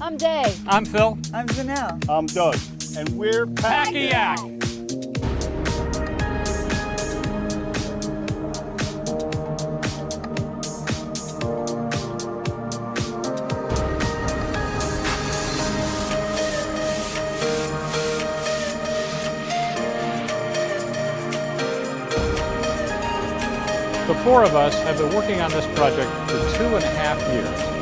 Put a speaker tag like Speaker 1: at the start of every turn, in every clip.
Speaker 1: I'm Dave.
Speaker 2: I'm Phil.
Speaker 3: I'm Zanelle.
Speaker 4: I'm Doug. And we're
Speaker 2: Pakayak. The four of us have been working on this project for 2.5 years.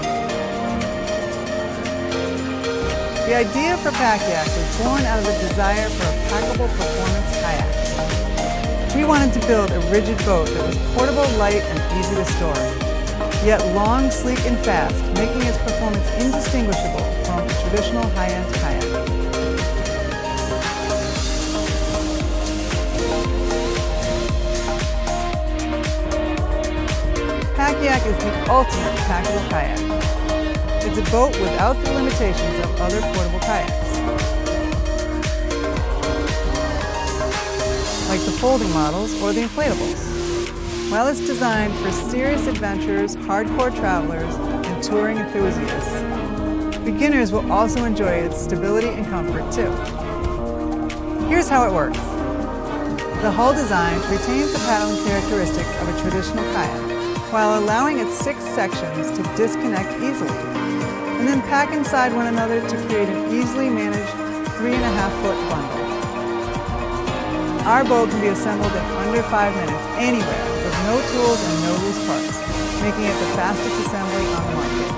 Speaker 3: The idea for Pakayak was born out of a desire for a packable performance kayak. We wanted to build a rigid boat that was portable, light, and easy to store, yet long, sleek, and fast, making its performance indistinguishable from a traditional high-end kayak. Pakayak is the ultimate packable kayak. It's a boat without the limitations of other portable kayaks. Like the folding models or the inflatables. While it's designed for serious adventurers, hardcore travelers, and touring enthusiasts, beginners will also enjoy its stability and comfort too. Here's how it works. The hull design retains the paddling characteristics of a traditional kayak, while allowing its 6 sections to disconnect easily, and then pack inside one another to create an easily managed 3.5-foot bundle. Our boat can be assembled in under 5 minutes anywhere with no tools and no loose parts, making it the fastest assembly on the market.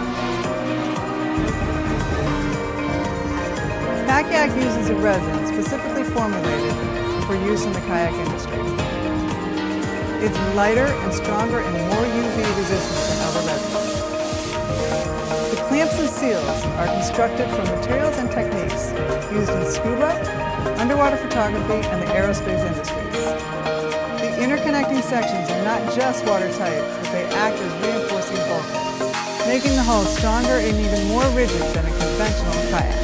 Speaker 3: Pakayak uses a resin specifically formulated for use in the kayak industry. It's lighter and stronger and more UV resistant than other resins. The clamps and seals are constructed from materials and techniques used in scuba, underwater photography, and the aerospace industries. The interconnecting sections are not just watertight, but they act as reinforcing bulkheads, making the hull stronger and even more rigid than a conventional kayak.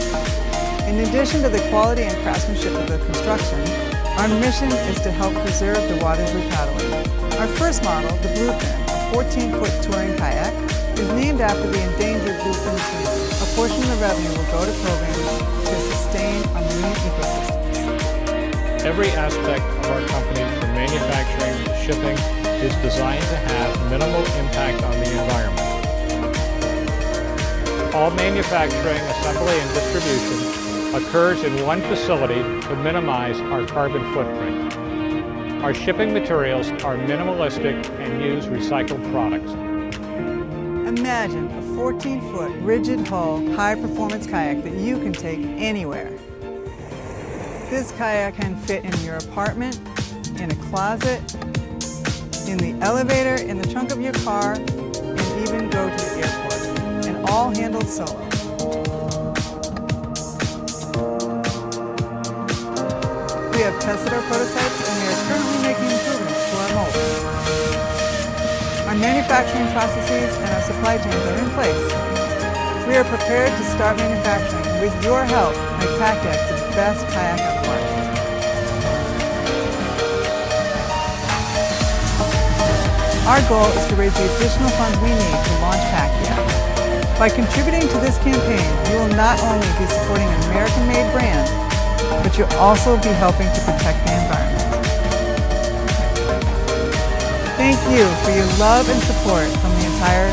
Speaker 3: In addition to the quality and craftsmanship of the construction, our mission is to help preserve the waters we paddle in. Our first model, the Bluefin, a 14-foot touring kayak, is named after the endangered bluefin seal. A portion of the revenue will go to programs to sustain our marine ecosystems.
Speaker 2: Every aspect of our company, from manufacturing to shipping, is designed to have minimal impact on the environment. All manufacturing, assembly, and distribution occurs in one facility to minimize our carbon footprint. Our shipping materials are minimalistic and use recycled products.
Speaker 3: Imagine a 14-foot rigid hull, high-performance kayak that you can take anywhere. This kayak can fit in your apartment, in a closet, in the elevator, in the trunk of your car, and even go to the airport, and all handled solo. We have tested our prototypes and we are currently making improvements to our mold. Our manufacturing processes and our supply chains are in place. We are prepared to start manufacturing with your help to make Pakayak the best kayak on the market. Our goal is to raise the additional funds we need to launch Pakayak. By contributing to this campaign, you will not only be supporting an American-made brand, but you'll also be helping to protect the environment. Thank you for your love and support from the entire